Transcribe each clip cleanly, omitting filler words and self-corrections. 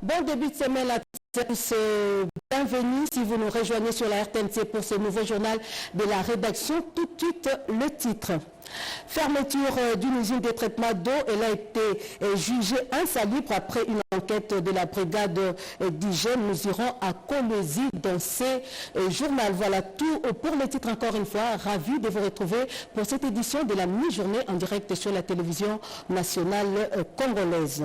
Bon début de semaine à tous. Bienvenue si vous nous rejoignez sur la RTNC pour ce nouveau journal de la rédaction. Tout de suite, le titre. Fermeture d'une usine de traitement d'eau. Elle a été jugée insalubre après une enquête de la brigade d'hygiène. Nous irons à Kolwezi dans ces journal. Voilà tout pour le titre encore une fois. Ravi de vous retrouver pour cette édition de la mi-journée en direct sur la télévision nationale congolaise.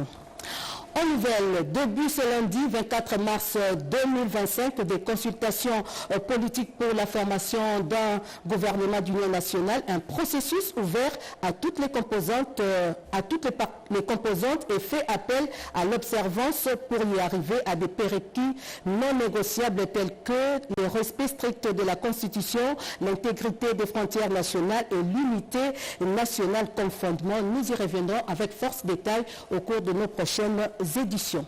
En nouvelle, début ce lundi 24 mars 2025, des consultations politiques pour la formation d'un gouvernement d'union nationale, un processus ouvert à toutes les composantes, et fait appel à l'observance pour y arriver à des prérequis non négociables tels que le respect strict de la Constitution, l'intégrité des frontières nationales et l'unité nationale comme fondement. Nous y reviendrons avec force détail au cours de nos prochaines éditions.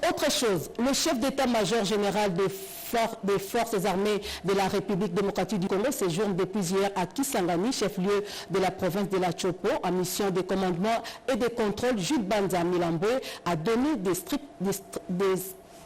Autre chose, le chef d'état-major général des forces armées de la République démocratique du Congo séjourne depuis hier à Kisangani, chef-lieu de la province de la Chopo, en mission de commandement et de contrôle. Jules Banza Milambwe a donné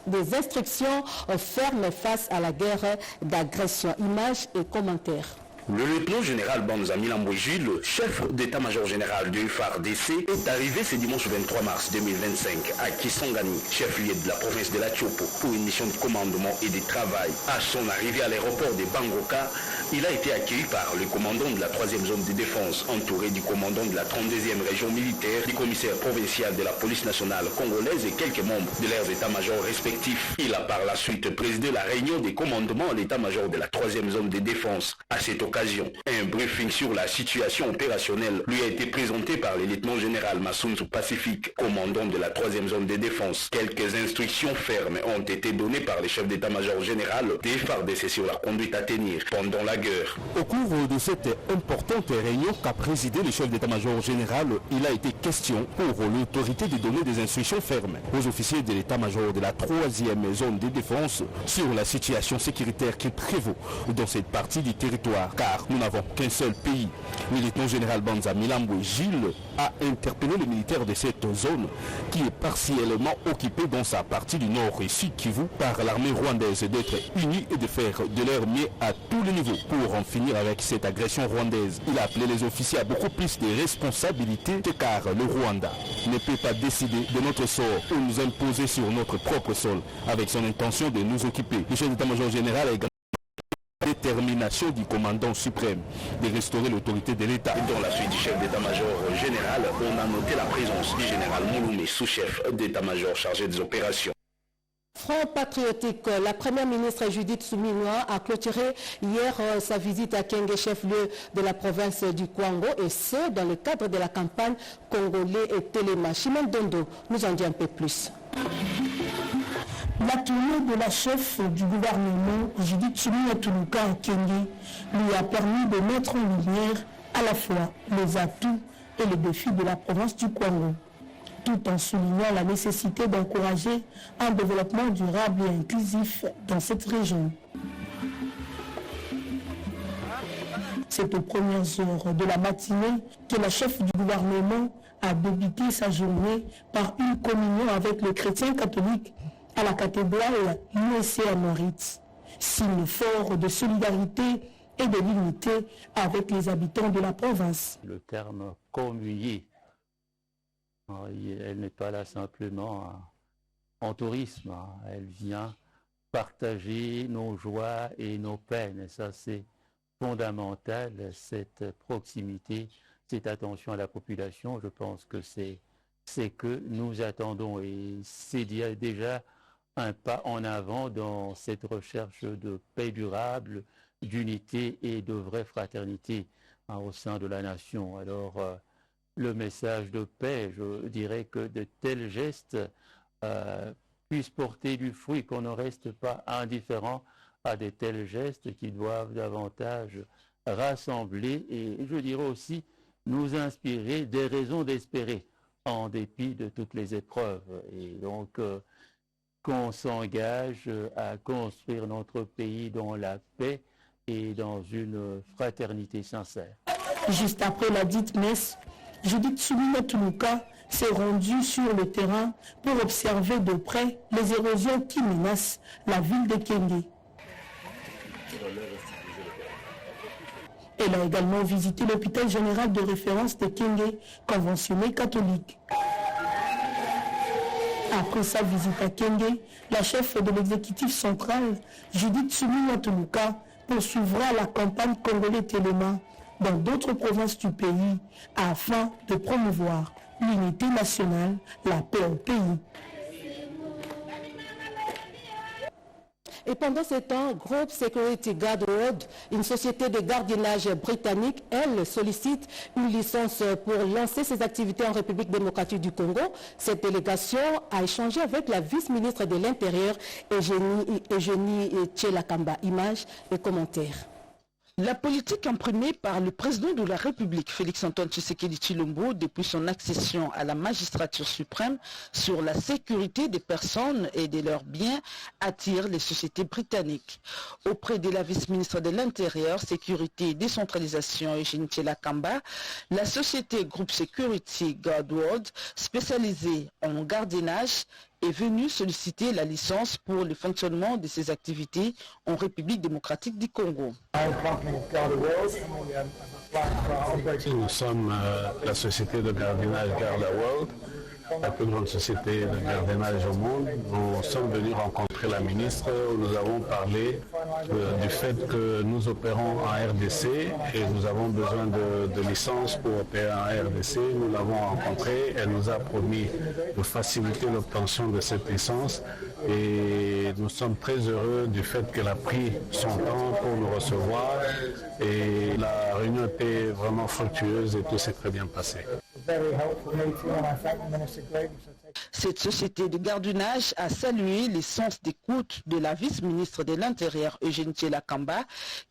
des instructions fermes face à la guerre d'agression. Images et commentaires. Le lieutenant général Banza Milambwe Jules, chef d'état-major général du FARDC, est arrivé ce dimanche 23 mars 2025 à Kisangani, chef-lieu de la province de la Chopo, pour une mission de commandement et de travail. À son arrivée à l'aéroport de Bangoka, il a été accueilli par le commandant de la 3e zone de défense, entouré du commandant de la 32e région militaire, du commissaire provincial de la police nationale congolaise et quelques membres de leurs états-majors respectifs. Il a par la suite présidé la réunion des commandements à l'état-major de la 3e zone de défense. À cette occasion, un briefing sur la situation opérationnelle lui a été présenté par le lieutenant général Massounzou Pacifique, commandant de la 3e zone de défense. Quelques instructions fermes ont été données par le chef d'état-major général des FARDC sur la conduite à tenir pendant la guerre. Au cours de cette importante réunion qu'a présidé le chef d'état-major général, il a été question pour l'autorité de donner des instructions fermes aux officiers de l'état-major de la 3e zone de défense sur la situation sécuritaire qui prévaut dans cette partie du territoire, car nous n'avons qu'un seul pays. Le lieutenant général Banza Milambwe Gilles a interpellé les militaires de cette zone qui est partiellement occupée dans sa partie du nord et sud Kivu par l'armée rwandaise d'être unis et de faire de leur mieux à tous les niveaux pour en finir avec cette agression rwandaise. Il a appelé les officiers à beaucoup plus de responsabilités car le Rwanda ne peut pas décider de notre sort ou nous imposer sur notre propre sol avec son intention de nous occuper. Le chef d'état-major général a également détermination du commandant suprême de restaurer l'autorité de l'État. Dans la suite du chef d'état-major général, on a noté la présence du général Mouloumé, sous-chef d'état-major chargé des opérations. Front patriotique, la première ministre Judith Suminwa a clôturé hier sa visite à Kenge, chef-lieu de la province du Kwango, et ce, dans le cadre de la campagne Congolais et Téléma. Chimène Dondo nous en dit un peu plus. La tournée de la chef du gouvernement, Judith Suminwa Tuluka à Kenge, lui a permis de mettre en lumière à la fois les atouts et les défis de la province du Kwango, tout en soulignant la nécessité d'encourager un développement durable et inclusif dans cette région. C'est aux premières heures de la matinée que la chef du gouvernement a débuté sa journée par une communion avec les chrétiens catholiques à la cathédrale USC à Moritz, signe fort de solidarité et de l'unité avec les habitants de la province. Le terme communier, elle n'est pas là simplement en tourisme, elle vient partager nos joies et nos peines. Et ça, c'est fondamental, cette proximité, cette attention à la population. Je pense que c'est ce que nous attendons et c'est déjà un pas en avant dans cette recherche de paix durable, d'unité et de vraie fraternité au sein de la nation. Alors, le message de paix, je dirais que de tels gestes puissent porter du fruit, qu'on ne reste pas indifférent à de tels gestes qui doivent davantage rassembler et, je dirais aussi, nous inspirer des raisons d'espérer en dépit de toutes les épreuves. Et donc, qu'on s'engage à construire notre pays dans la paix et dans une fraternité sincère. Juste après la dite messe, Judith Suminwa Tuluka s'est rendu sur le terrain pour observer de près les érosions qui menacent la ville de Kenge. Elle a également visité l'hôpital général de référence de Kenge, conventionné catholique. Après sa visite à Kenge, la chef de l'exécutif central, Judith Suminwa Tuluka, poursuivra la campagne Congolais Téléma dans d'autres provinces du pays afin de promouvoir l'unité nationale, la paix au pays. Et pendant ce temps, Group Security Guard World, une société de gardiennage britannique, elle sollicite une licence pour lancer ses activités en République démocratique du Congo. Cette délégation a échangé avec la vice-ministre de l'Intérieur, Eugénie Tchelakamba. Images et commentaires. La politique imprimée par le président de la République, Félix-Antoine Tshisekedi Tshilombo, depuis son accession à la magistrature suprême sur la sécurité des personnes et de leurs biens, attire les sociétés britanniques. Auprès de la vice-ministre de l'Intérieur, Sécurité et Décentralisation, Eugénie Tchelakamba, la société Group Security Guard World, spécialisée en gardiennage, est venue solliciter la licence pour le fonctionnement de ses activités en République démocratique du Congo. Nous sommes la société de gardiennage Garda World, la plus grande société de gardiennage au monde. Nous sommes venus rencontrer la ministre où nous avons parlé du fait que nous opérons en RDC et nous avons besoin de licences pour opérer en RDC. Nous l'avons rencontrée, elle nous a promis de faciliter l'obtention de cette licence et nous sommes très heureux du fait qu'elle a pris son temps pour nous recevoir et la réunion était vraiment fructueuse et tout s'est très bien passé. Cette société de gardiennage a salué les sens d'écoute de la vice-ministre de l'Intérieur, Eugénie Tchelakamba,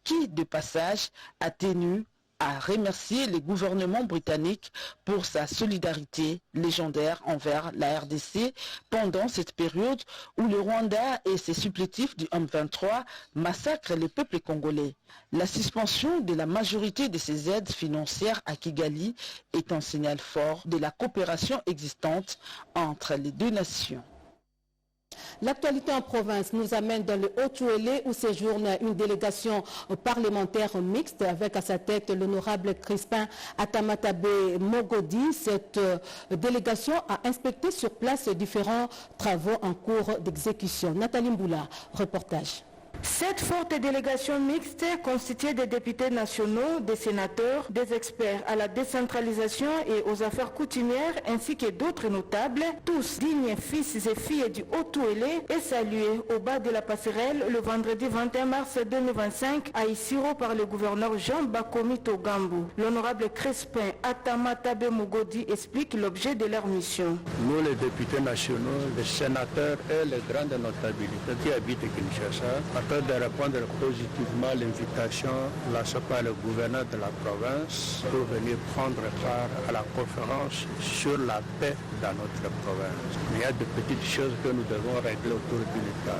qui, de passage, a tenu à remercier le gouvernement britannique pour sa solidarité légendaire envers la RDC pendant cette période où le Rwanda et ses supplétifs du M23 massacrent le peuple congolais. La suspension de la majorité de ces aides financières à Kigali est un signal fort de la coopération existante entre les deux nations. L'actualité en province nous amène dans le Haut-Uélé où séjourne une délégation parlementaire mixte avec à sa tête l'honorable Crispin Atamatabe Mogodi. Cette délégation a inspecté sur place différents travaux en cours d'exécution. Nathalie Mboula, reportage. Cette forte délégation mixte constituée des députés nationaux, des sénateurs, des experts à la décentralisation et aux affaires coutumières ainsi que d'autres notables, tous dignes fils et filles du Haut-Uélé, est saluée au bas de la passerelle le vendredi 21 mars 2025 à Isiro par le gouverneur Jean Bakomi Togambu. L'honorable Crispin Atamatabe Mogodi explique l'objet de leur mission. Nous, les députés nationaux, les sénateurs et les grandes notabilités qui habitent Kinshasa, afin de répondre positivement à l'invitation lancée par le gouverneur de la province pour venir prendre part à la conférence sur la paix dans notre province. Il y a de petites choses que nous devons régler autour du l'État.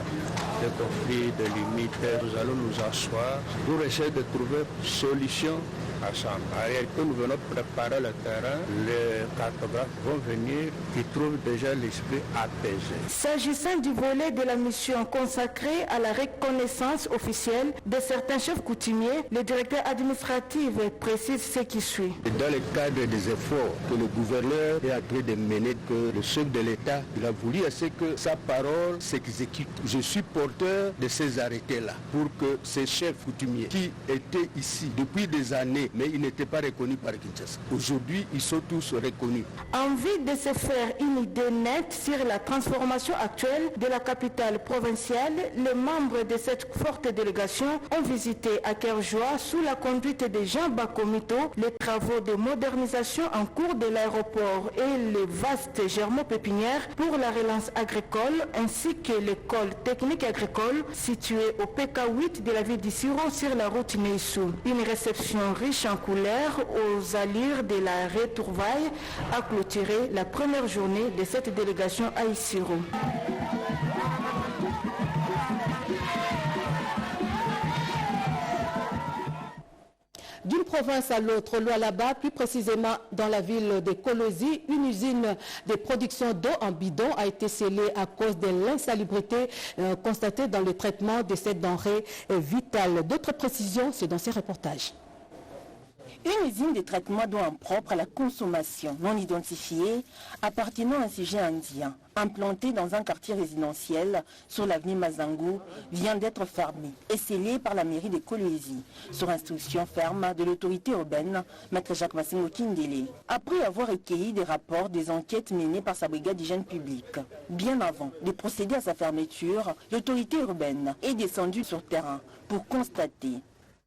Des conflits, des limites, nous allons nous asseoir pour essayer de trouver une solution ensemble. En réalité, nous venons préparer le terrain. Les cartographes vont venir, qui trouvent déjà l'esprit apaisé. S'agissant du volet de la mission consacrée à la reconnaissance officielle de certains chefs coutumiers, le directeur administratif précise ce qui suit. Dans le cadre des efforts que le gouverneur est en train de mener, que le chef de l'État il a voulu assez que sa parole s'exécute. Je suis porteur de ces arrêtés-là pour que ces chefs coutumiers qui étaient ici depuis des années, mais ils n'étaient pas reconnus par Kinshasa. Aujourd'hui, ils sont tous reconnus. En vue de se faire une idée nette sur la transformation actuelle de la capitale provinciale, les membres de cette forte délégation ont visité à Kerjoa, sous la conduite de Jean Bakomito, les travaux de modernisation en cours de l'aéroport et les vastes germopépinières pour la relance agricole, ainsi que l'école technique agricole située au PK8 de la ville d'Isiro sur la route Neissou. Une réception riche en couleurs aux allures de la retrouvaille a clôturé la première journée de cette délégation à Isiro. D'une province à l'autre, Lualaba, plus précisément dans la ville de Kolosi, une usine de production d'eau en bidon a été scellée à cause de l'insalubrité constatée dans le traitement de cette denrée vitale. D'autres précisions, c'est dans ces reportages. Une usine de traitement d'eau impropre à la consommation non identifiée appartenant à un sujet indien, implantée dans un quartier résidentiel sur l'avenue Mazangou, vient d'être fermée et scellée par la mairie de Kolwezi, sur instruction ferme de l'autorité urbaine, Maître Jacques Massengo Kindele, après avoir recueilli des rapports des enquêtes menées par sa brigade d'hygiène publique. Bien avant de procéder à sa fermeture, l'autorité urbaine est descendue sur terrain pour constater.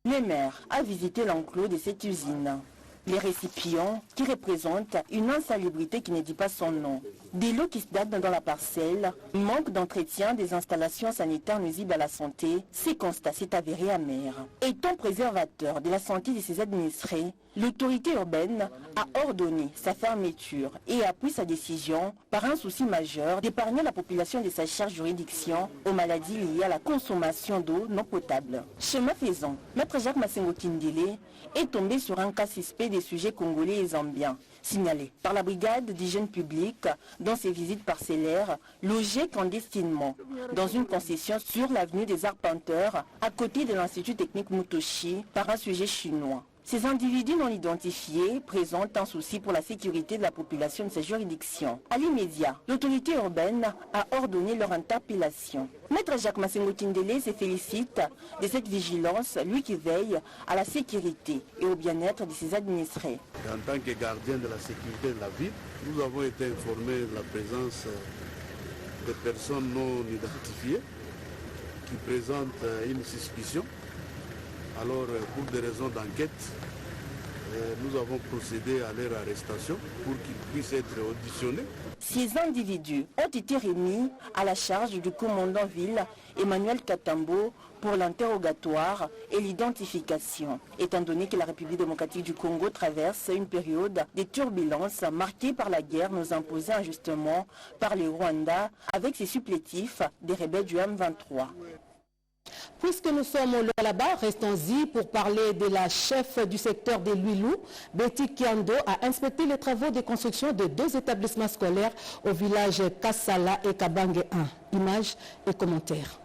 Le maire a visité l'enclos de cette usine. Les récipients, qui représentent une insalubrité qui ne dit pas son nom, des lots qui se datent dans la parcelle, manque d'entretien des installations sanitaires nuisibles à la santé, ces constats s'est avéré amer. Étant préservateur de la santé de ses administrés, l'autorité urbaine a ordonné sa fermeture et appuie sa décision par un souci majeur d'épargner la population de sa chère juridiction aux maladies liées à la consommation d'eau non potable. Chemin faisant, Maître Jacques Massengo Kindele est tombé sur un cas suspect des sujets congolais et zambiens, signalé par la brigade d'hygiène publique dans ses visites parcellaires, logés clandestinement dans une concession sur l'avenue des Arpenteurs, à côté de l'Institut technique Mutoshi, par un sujet chinois. Ces individus non identifiés présentent un souci pour la sécurité de la population de ces juridictions. À l'immédiat, l'autorité urbaine a ordonné leur interpellation. Maître Jacques Massengo Kindele se félicite de cette vigilance, lui qui veille à la sécurité et au bien-être de ses administrés. En tant que gardien de la sécurité de la ville, nous avons été informés de la présence de personnes non identifiées qui présentent une suspicion. Alors, pour des raisons d'enquête, nous avons procédé à leur arrestation pour qu'ils puissent être auditionnés. Ces individus ont été remis à la charge du commandant ville Emmanuel Katambo pour l'interrogatoire et l'identification, étant donné que la République démocratique du Congo traverse une période de turbulences marquée par la guerre nous imposée injustement par le Rwanda avec ses supplétifs des rebelles du M23. Puisque nous sommes là-bas, restons-y pour parler de la chef du secteur de Luilou. Betty Kiando a inspecté les travaux de construction de 2 établissements scolaires au village Kassala et Kabange 1. Images et commentaires.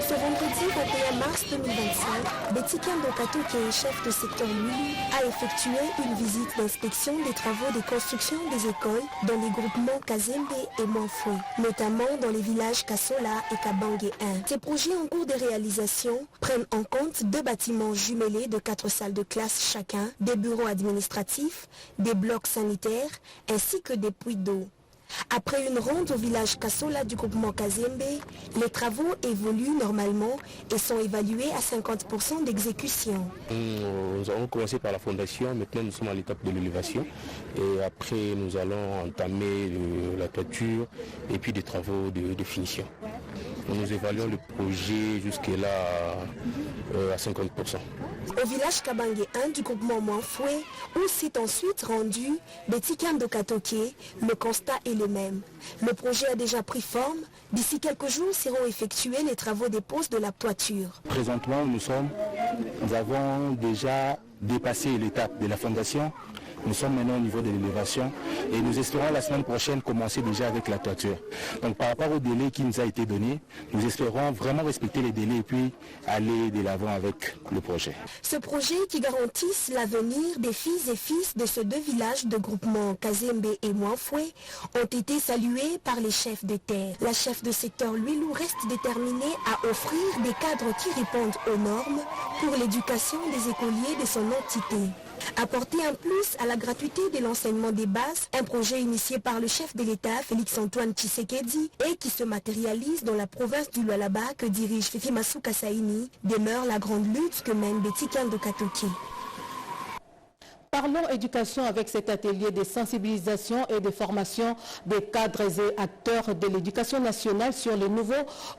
Ce vendredi 21 mars 2025, Betty Kiando Kato, qui est chef de secteur Luilou, a effectué une visite d'inspection des travaux de construction des écoles dans les groupements Kazembe et Mwanfoué, notamment dans les villages Kassola et Kabange 1. Ces projets en cours de réalisation prennent en compte 2 bâtiments jumelés de 4 salles de classe chacun, des bureaux administratifs, des blocs sanitaires ainsi que des puits d'eau. Après une ronde au village Kassola du groupement Kazembe, les travaux évoluent normalement et sont évalués à 50% d'exécution. Nous avons commencé par la fondation, maintenant nous sommes à l'étape de l'élévation et après nous allons entamer la toiture et puis des travaux de finition. Nous évaluons le projet jusque-là à 50%. Au village Kabange 1 du groupement Mwanfoué, où s'est ensuite rendu Betty Kiando Katoke, le constat est le même. Le projet a déjà pris forme. D'ici quelques jours seront effectués les travaux des poses de la toiture. Présentement, nous avons déjà dépassé l'étape de la fondation. Nous sommes maintenant au niveau de l'élévation et nous espérons la semaine prochaine commencer déjà avec la toiture. Donc par rapport au délai qui nous a été donné, nous espérons vraiment respecter les délais et puis aller de l'avant avec le projet. Ce projet qui garantisse l'avenir des filles et fils de ces 2 villages de groupement Kazembe et Mwanfoué ont été salués par les chefs de terre. La chef de secteur Luilou reste déterminée à offrir des cadres qui répondent aux normes pour l'éducation des écoliers de son entité. Apporter un plus à la gratuité de l'enseignement des bases, un projet initié par le chef de l'État, Félix-Antoine Tshisekedi, et qui se matérialise dans la province du Lualaba que dirige Fifi Masuka Saini, demeure la grande lutte que mène Betty Kiando Katoke. Parlons éducation avec cet atelier de sensibilisation et de formation des cadres et acteurs de l'éducation nationale sur le nouveau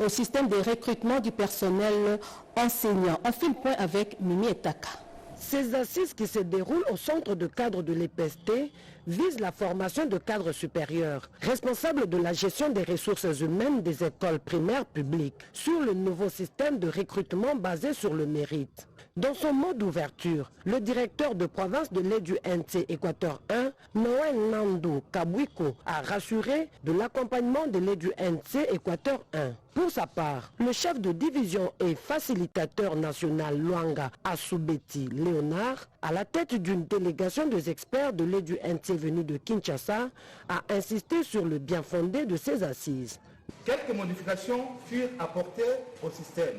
système de recrutement du personnel enseignant. On fait le point avec Mimi Etaka. Ces assises qui se déroulent au centre de cadre de l'EPST vise la formation de cadres supérieurs, responsables de la gestion des ressources humaines des écoles primaires publiques, sur le nouveau système de recrutement basé sur le mérite. Dans son mot d'ouverture, le directeur de province de l'EDUNT Équateur 1, Noël Nando Kabwiko, a rassuré de l'accompagnement de l'EDUNT Équateur 1. Pour sa part, le chef de division et facilitateur national Luanga Asubeti Léonard, à la tête d'une délégation des experts de l'EDUNT venus de Kinshasa, a insisté sur le bien fondé de ces assises. Quelques modifications furent apportées au système.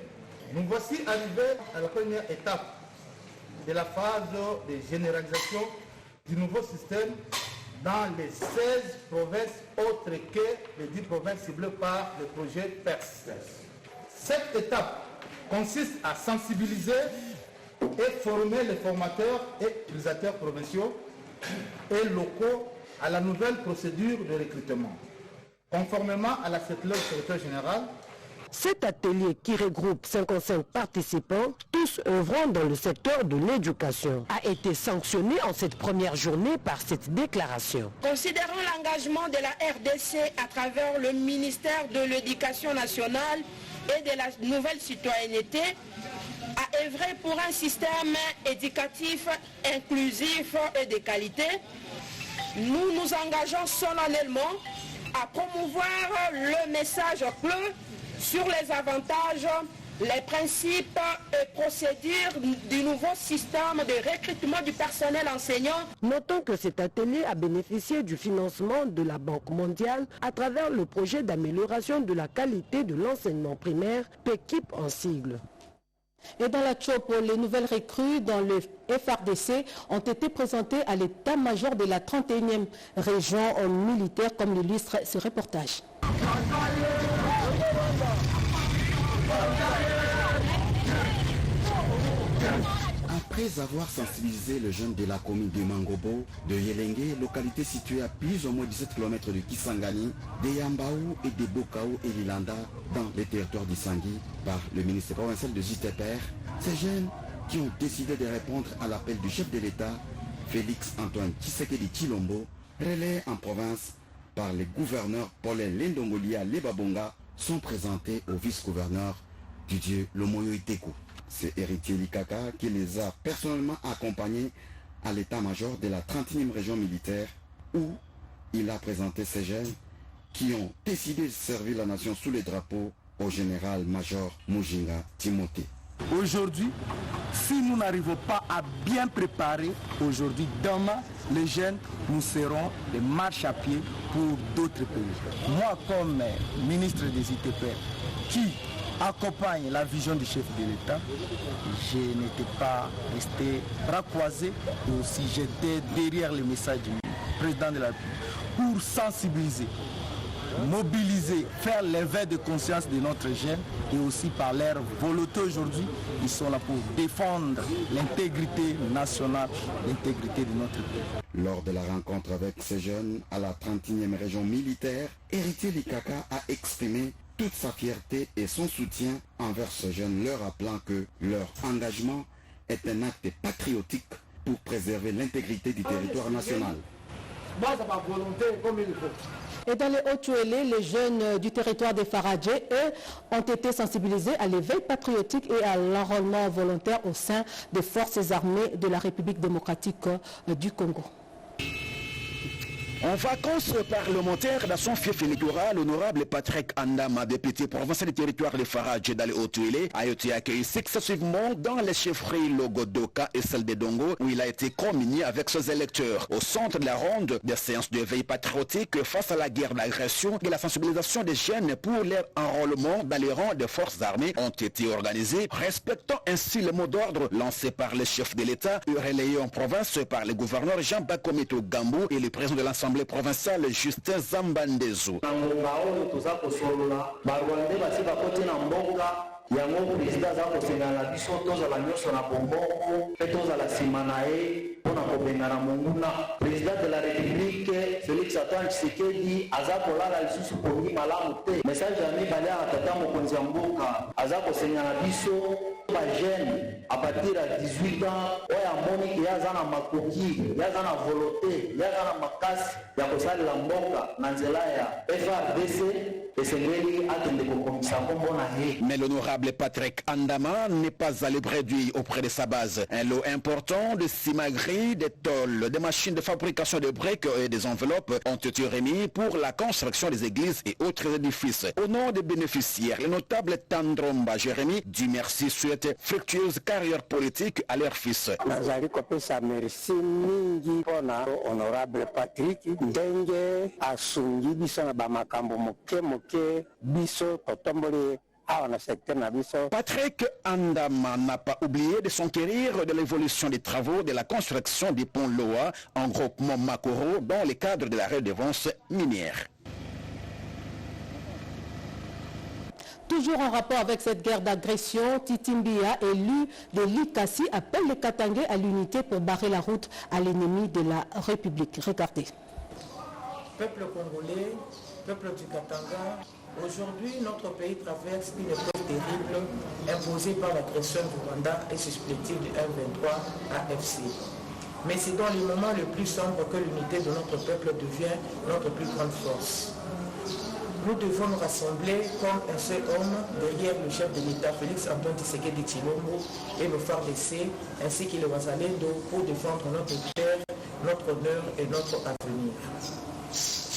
Nous voici arrivés à la première étape de la phase de généralisation du nouveau système dans les 16 provinces autres que les 10 provinces ciblées par le projet PERS. Cette étape consiste à sensibiliser et former les formateurs et utilisateurs provinciaux et locaux à la nouvelle procédure de recrutement. Conformément à la circulaire du secrétaire général, cet atelier qui regroupe 55 participants, tous œuvrant dans le secteur de l'éducation, a été sanctionné en cette première journée par cette déclaration. Considérant l'engagement de la RDC à travers le ministère de l'Éducation nationale et de la nouvelle citoyenneté, à œuvrer pour un système éducatif inclusif et de qualité, nous nous engageons solennellement à promouvoir le message clé sur les avantages, les principes et procédures du nouveau système de recrutement du personnel enseignant. Notons que cet atelier a bénéficié du financement de la Banque mondiale à travers le projet d'amélioration de la qualité de l'enseignement primaire, PEQIP en sigle. Et dans la Tchopo, les nouvelles recrues dans le FRDC ont été présentées à l'état-major de la 31e région militaire, comme l'illustre ce reportage. Après avoir sensibilisé les jeunes de la commune de Mangobo, de Yelengue, localité située à plus ou moins 17 km de Kisangani, de Yambaou et de Bokao et Lilanda, dans les territoires d'Issangui, par le ministre provincial de JTPR, ces jeunes qui ont décidé de répondre à l'appel du chef de l'État, Félix Antoine Tshisekedi Tshilombo, relayé en province par les gouverneurs Paulin Lendongolia Lebabonga, sont présentés au vice-gouverneur Didier Lomoyo Itekou. C'est Héritier Likaka qui les a personnellement accompagnés à l'état-major de la 31e région militaire où il a présenté ces jeunes qui ont décidé de servir la nation sous les drapeaux au général-major Mujinga Timothée. Aujourd'hui, si nous n'arrivons pas à bien préparer aujourd'hui, demain, les jeunes, nous serons des marches à pied pour d'autres pays. Moi, comme ministre des ITPR, qui accompagne la vision du chef de l'État, je n'étais pas resté bras croisés, et aussi j'étais derrière le message du président de la République pour sensibiliser, mobiliser, faire l'éveil de conscience de notre jeune et aussi par leur volonté aujourd'hui, ils sont là pour défendre l'intégrité nationale, l'intégrité de notre pays. Lors de la rencontre avec ces jeunes à la 31e région militaire, Héritier Likaka a exprimé toute sa fierté et son soutien envers ces jeunes, leur rappelant que leur engagement est un acte patriotique pour préserver l'intégrité du territoire national. Et dans les Hauts-Tuélé, les jeunes du territoire des Faradjé, eux, ont été sensibilisés à l'éveil patriotique et à l'enrôlement volontaire au sein des forces armées de la République démocratique du Congo. En vacances parlementaires dans son fief électoral, l'honorable Patrick Andama, député provincial du territoire de Faradjé dans les Hauts-Tuélé, a été accueilli successivement dans les chefferies Logodoka et celle de Dongo, où il a été communié avec ses électeurs. Au centre de la ronde, des séances de veille patriotique face à la guerre d'agression et la sensibilisation des jeunes pour leur enrôlement dans les rangs des forces armées ont été organisées, respectant ainsi le mot d'ordre lancé par le chef de l'État et relayé en province par le gouverneur Jean Bakometo Gambou et le président de l'Assemblée provinciale Justin Zambandezo. yango président aza kosengana na biso tozala nyonso na bomboko mpe tozala nsima na ye mpona kobengana monguna président de la république Félix Antoine Tshisekedi aza kolala lisusu pongi malamu te message ya mibale ya tata mokonzi ya mboka aza kosengana biso jeune à partir de 18 ans, il y a un makoki, il y a une volonté, il y a un makasi, il y a un la mboka, nanzela ya FRDC. Mais l'honorable Patrick Andama n'est pas allé réduire auprès de sa base. Un lot important de cimagris, des tôles, des machines de fabrication de briques et des enveloppes ont été remis pour la construction des églises et autres édifices. Au nom des bénéficiaires, le notable Tandromba Jérémy dit merci, souhaite fructueuse carrière politique à leur fils. Merci mingi pona honorable Patrick ndenge asungi biso na bamakambo moke biso totomboli. Patrick Andama n'a pas oublié de s'enquérir de l'évolution des travaux de la construction des ponts Loa en groupement Makoro dans le cadre de la redevance minière. Toujours en rapport avec cette guerre d'agression, Titimbia, élu de l'Ikasi, appelle les Katangais à l'unité pour barrer la route à l'ennemi de la République. Regardez. Peuple congolais, peuple du Katanga, aujourd'hui notre pays traverse une épreuve terrible imposée par l'agression du Rwanda et supplétive du M23 AFC. Mais c'est dans les moments les plus sombres que l'unité de notre peuple devient notre plus grande force. Nous devons nous rassembler comme un seul homme derrière le chef de l'État Félix Antoine Tshisekedi Tshilombo et le FARDC ainsi que le Wazalendo pour défendre notre terre, notre honneur et notre avenir.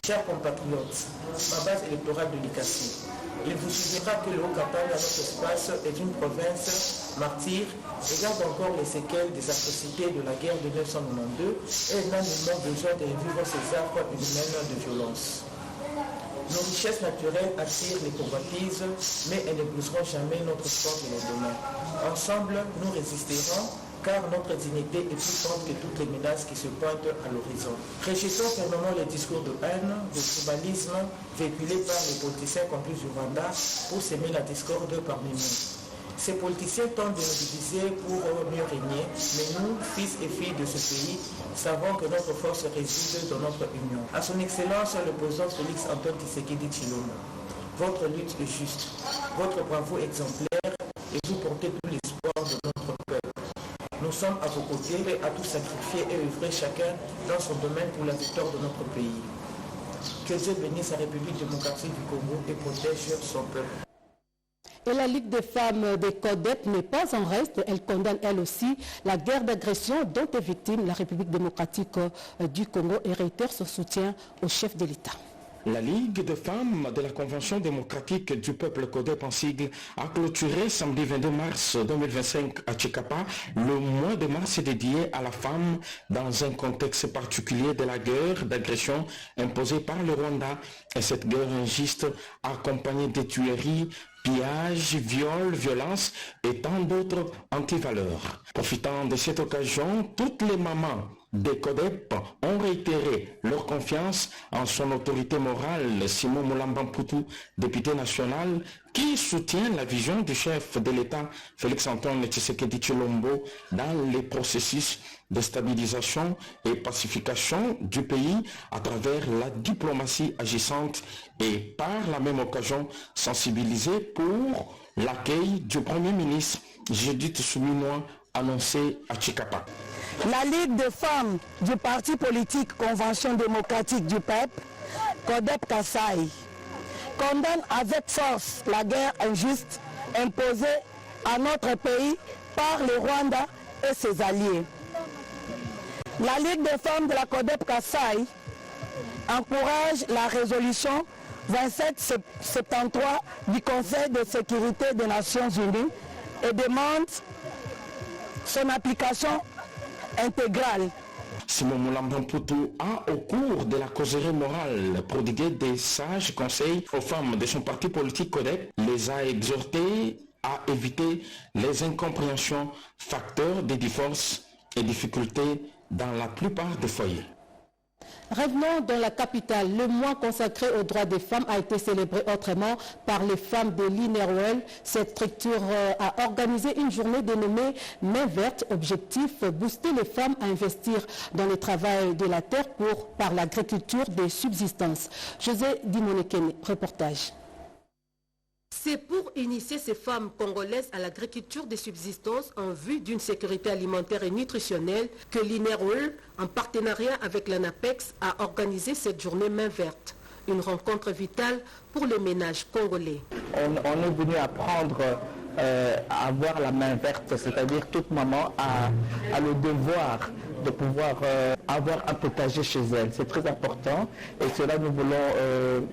Chers compatriotes, ma base électorale de l'Ikasi, il vous suffira que le Haut-Katanga, notre espace, est une province martyre et garde encore les séquelles des atrocités de la guerre de 1992 et n'a nullement besoin de revivre ces arbres humaines de violence. Nos richesses naturelles attirent les convoitises, mais elles n'épouseront jamais notre sport de lendemain. Ensemble, nous résisterons, car notre dignité est plus forte que toutes les menaces qui se pointent à l'horizon. Rejetons fermement les discours de haine, de tribalisme véhiculés par les politiciens complices du Rwanda pour s'aimer la discorde parmi nous. Ces politiciens tentent de nous diviser pour mieux régner, mais nous, fils et filles de ce pays, savons que notre force réside dans notre union. À son Excellence, le président Félix Antoine Tshisekedi Tshilombo, votre lutte est juste, votre bravoure exemplaire et vous portez tout l'espoir de notre peuple. Nous sommes à vos côtés et à tout sacrifier et œuvrer chacun dans son domaine pour la victoire de notre pays. Que Dieu bénisse la République démocratique du Congo et protège son peuple. Et la Ligue des femmes des CODEP n'est pas en reste. Elle condamne elle aussi la guerre d'agression dont est victime la République démocratique du Congo et réitère son soutien au chef de l'État. La Ligue des femmes de la Convention démocratique du peuple CODEP en sigle a clôturé samedi 22 mars 2025 à Tshikapa le mois de mars dédié à la femme dans un contexte particulier de la guerre d'agression imposée par le Rwanda. Et cette guerre injuste accompagnée de tueries, pillages, viols, violences et tant d'autres antivaleurs. Profitant de cette occasion, toutes les mamans des CODEP ont réitéré leur confiance en son autorité morale, Simon Moulamba Mpoutou, député national, qui soutient la vision du chef de l'État, Félix Antoine Tshisekedi Tshilombo, dans les processus de stabilisation et pacification du pays à travers la diplomatie agissante et par la même occasion sensibilisée pour l'accueil du Premier ministre Judith Suminwa annoncé à Tshikapa. La Ligue des femmes du parti politique Convention démocratique du peuple, CODEP Kasaï, condamne avec force la guerre injuste imposée à notre pays par le Rwanda et ses alliés. La Ligue des femmes de la CODEP Kasaï encourage la résolution 2773 du Conseil de sécurité des Nations Unies et demande son application intégrale. Simon Moulamba Mpoutou a, au cours de la causerie morale, prodigué des sages conseils aux femmes de son parti politique CODEP, les a exhortées à éviter les incompréhensions, facteurs de divorce et difficultés dans la plupart des foyers. Revenons dans la capitale. Le mois consacré aux droits des femmes a été célébré autrement par les femmes de l'INERWEL. Cette structure a organisé une journée dénommée Main verte. Objectif, booster les femmes à investir dans le travail de la terre par l'agriculture de subsistance. José Dimonekene, reportage. C'est pour initier ces femmes congolaises à l'agriculture de subsistance en vue d'une sécurité alimentaire et nutritionnelle que l'INEROL, en partenariat avec l'ANAPEX, a organisé cette journée main verte. Une rencontre vitale pour les ménages congolais. On est venu apprendre à avoir la main verte, c'est-à-dire toute maman a le devoir de pouvoir avoir un potager chez elle. C'est très important et cela nous voulons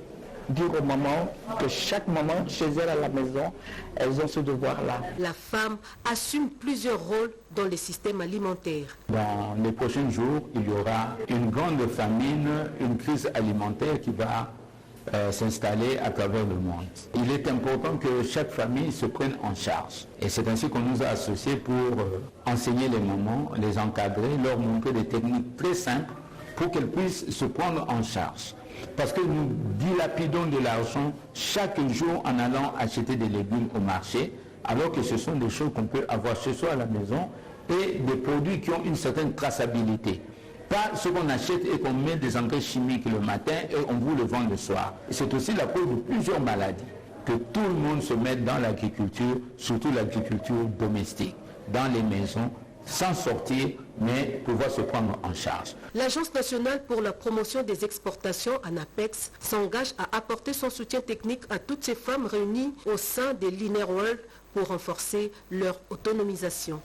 dire aux mamans que chaque maman chez elle à la maison, elles ont ce devoir-là. La femme assume plusieurs rôles dans le système alimentaire. Dans les prochains jours, il y aura une grande famine, une crise alimentaire qui va s'installer à travers le monde. Il est important que chaque famille se prenne en charge. Et c'est ainsi qu'on nous a associés pour enseigner les mamans, les encadrer, leur montrer des techniques très simples pour qu'elles puissent se prendre en charge. Parce que nous dilapidons de l'argent chaque jour en allant acheter des légumes au marché, alors que ce sont des choses qu'on peut avoir chez soi à la maison et des produits qui ont une certaine traçabilité. Pas ce qu'on achète et qu'on met des engrais chimiques le matin et on vous le vend le soir. C'est aussi la cause de plusieurs maladies. Que tout le monde se mette dans l'agriculture, surtout l'agriculture domestique, dans les maisons, sans sortir, mais pouvoir se prendre en charge. L'Agence nationale pour la promotion des exportations, ANAPEX, s'engage à apporter son soutien technique à toutes ces femmes réunies au sein de l'INEROL pour renforcer leur autonomisation.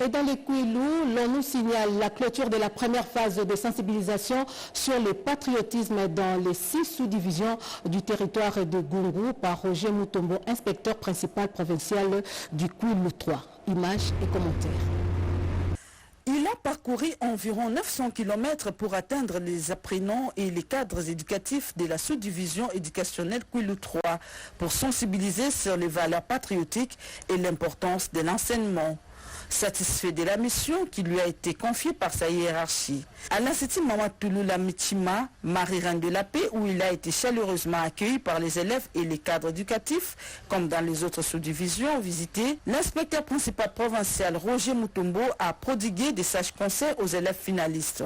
Et dans les Kouilou, l'on nous signale la clôture de la première phase de sensibilisation sur le patriotisme dans les 6 sous-divisions du territoire de Gungu par Roger Mutombo, inspecteur principal provincial du Kouilou 3. Images et commentaires. Il a parcouru environ 900 km pour atteindre les apprenants et les cadres éducatifs de la sous-division éducationnelle Kouilou 3 pour sensibiliser sur les valeurs patriotiques et l'importance de l'enseignement. Satisfait de la mission qui lui a été confiée par sa hiérarchie. À l'Institut Mamadou Mitima, Marie-Reine de la Paix, où il a été chaleureusement accueilli par les élèves et les cadres éducatifs, comme dans les autres sous-divisions visitées, l'inspecteur principal provincial Roger Mutombo a prodigué des sages conseils aux élèves finalistes,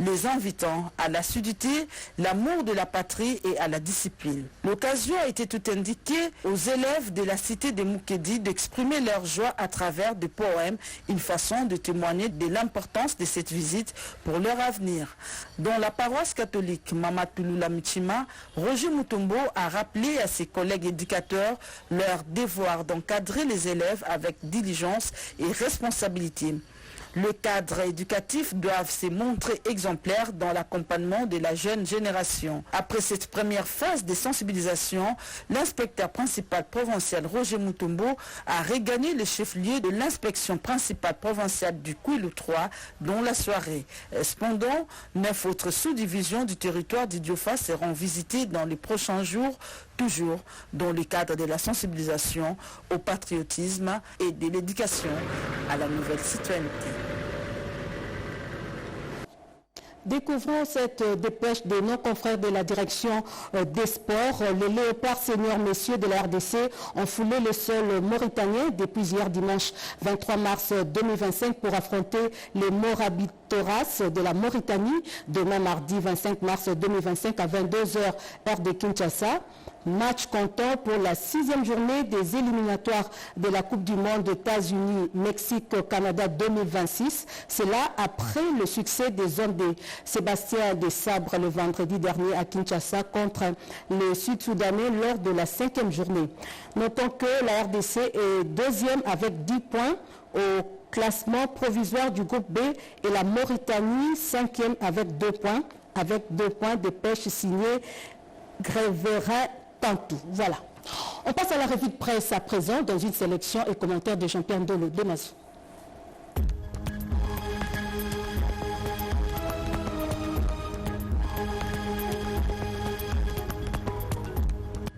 les invitant à l'assiduité, l'amour de la patrie et à la discipline. L'occasion a été tout indiquée aux élèves de la cité de Moukedi d'exprimer leur joie à travers des poèmes, une façon de témoigner de l'importance de cette visite pour leur avenir. Dans la paroisse catholique Mamadou Mitima, Roger Mutombo a rappelé à ses collègues éducateurs leur devoir d'encadrer les élèves avec diligence et responsabilité. Le cadre éducatif doit se montrer exemplaire dans l'accompagnement de la jeune génération. Après cette première phase de sensibilisation, l'inspecteur principal provincial Roger Mutombo a regagné le chef-lieu de l'inspection principale provinciale du Kouilou 3 dans la soirée. Cependant, 9 autres sous-divisions du territoire d'Idiofa seront visitées dans les prochains jours, toujours dans le cadre de la sensibilisation au patriotisme et de l'éducation à la nouvelle citoyenneté. Découvrons cette dépêche de nos confrères de la direction des sports. Les léopards seniors messieurs de la RDC ont foulé le sol mauritanien depuis hier dimanche 23 mars 2025 pour affronter les Morabitoras de la Mauritanie demain mardi 25 mars 2025 à 22h heure de Kinshasa. Match comptant pour la 6e journée des éliminatoires de la Coupe du Monde États-Unis-Mexique-Canada 2026. C'est là après le succès des hommes de Sébastien Desabre le vendredi dernier à Kinshasa contre les Sud-Soudanais lors de la 5e journée. Notons que la RDC est 2e avec 10 points au classement provisoire du groupe B et la Mauritanie 5e avec 2 points, de pêche signée Gréverin Tantou. Voilà. On passe à la revue de presse à présent dans une sélection et commentaire de Jean-Pierre Ndolo de Mazou.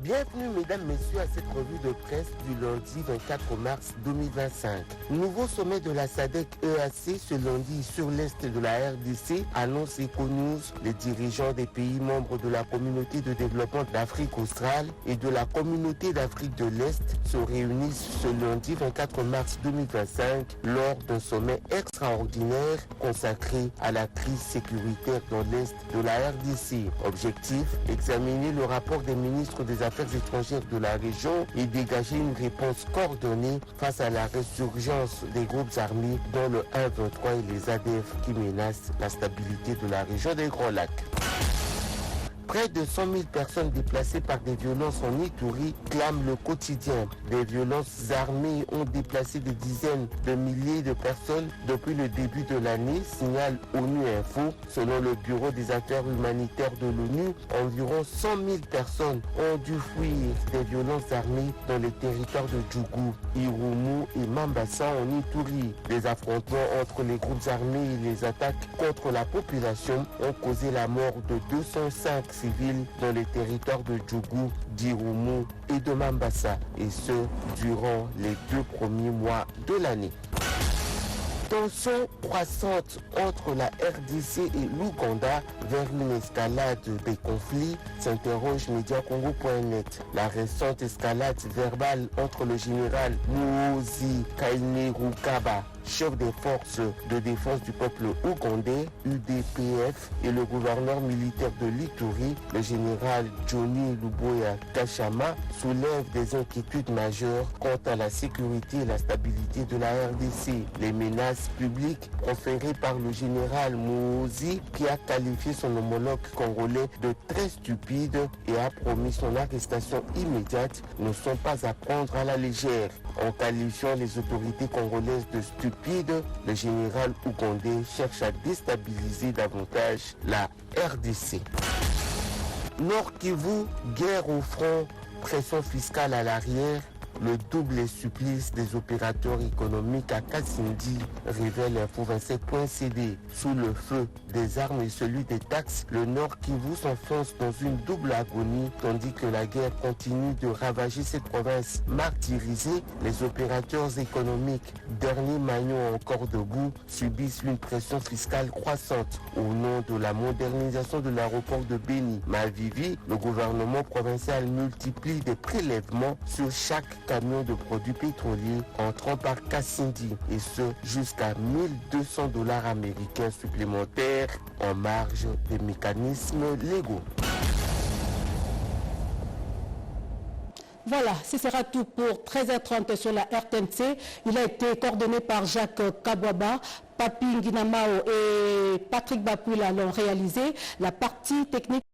Bienvenue mesdames, messieurs à cette revue de presse du lundi 24 mars 2025. Nouveau sommet de la SADC-EAC ce lundi sur l'est de la RDC, annonce Econews. Les dirigeants des pays membres de la communauté de développement d'Afrique australe et de la communauté d'Afrique de l'Est se réunissent ce lundi 24 mars 2025 lors d'un sommet extraordinaire consacré à la crise sécuritaire dans l'est de la RDC. Objectif, examiner le rapport des ministres des Affaires Affaires étrangères de la région et dégager une réponse coordonnée face à la résurgence des groupes armés dont le 1-23 et les ADF qui menacent la stabilité de la région des Grands Lacs. Près de 100 000 personnes déplacées par des violences en Ituri clament le quotidien. Des violences armées ont déplacé des dizaines de milliers de personnes depuis le début de l'année, signale ONU Info. Selon le Bureau des affaires humanitaires de l'ONU, environ 100 000 personnes ont dû fuir des violences armées dans les territoires de Djougou, Irumu et Mambasa en Ituri. Les affrontements entre les groupes armés et les attaques contre la population ont causé la mort de 205 civils dans les territoires de Djougou, d'Irumu et de Mambasa, et ce, durant les 2 premiers mois de l'année. Tension croissante entre la RDC et l'Ouganda vers une escalade des conflits, s'interroge Mediacongo.net. La récente escalade verbale entre le général Muhoozi Kainerugaba, chef des forces de défense du peuple ougandais, UDPF, et le gouverneur militaire de l'Ituri, le général Johnny Luboya Kachama, soulève des inquiétudes majeures quant à la sécurité et la stabilité de la RDC. Les menaces publiques proférées par le général Muhoozi, qui a qualifié son homologue congolais de très stupide et a promis son arrestation immédiate, ne sont pas à prendre à la légère. En qualifiant les autorités congolaises de stupides, le général ougandais cherche à déstabiliser davantage la RDC. Nord Kivu, guerre au front, pression fiscale à l'arrière, le double supplice des opérateurs économiques à Kasindi, révèle Info27.cd. Sous le feu des armes et celui des taxes, le Nord Kivu s'enfonce dans une double agonie, tandis que la guerre continue de ravager cette province martyrisée. Les opérateurs économiques, dernier maillon encore debout, subissent une pression fiscale croissante. Au nom de la modernisation de l'aéroport de Beni Mavivi, le gouvernement provincial multiplie des prélèvements sur chaque camion de produits pétroliers entrant par Kasindi, et ce jusqu'à $1 200 américains supplémentaires en marge des mécanismes légaux. Voilà, ce sera tout pour 13h30 sur la RTNC. Il a été coordonné par Jacques Kabwaba, Papi Nginamao et Patrick Bapula l'ont réalisé. La partie technique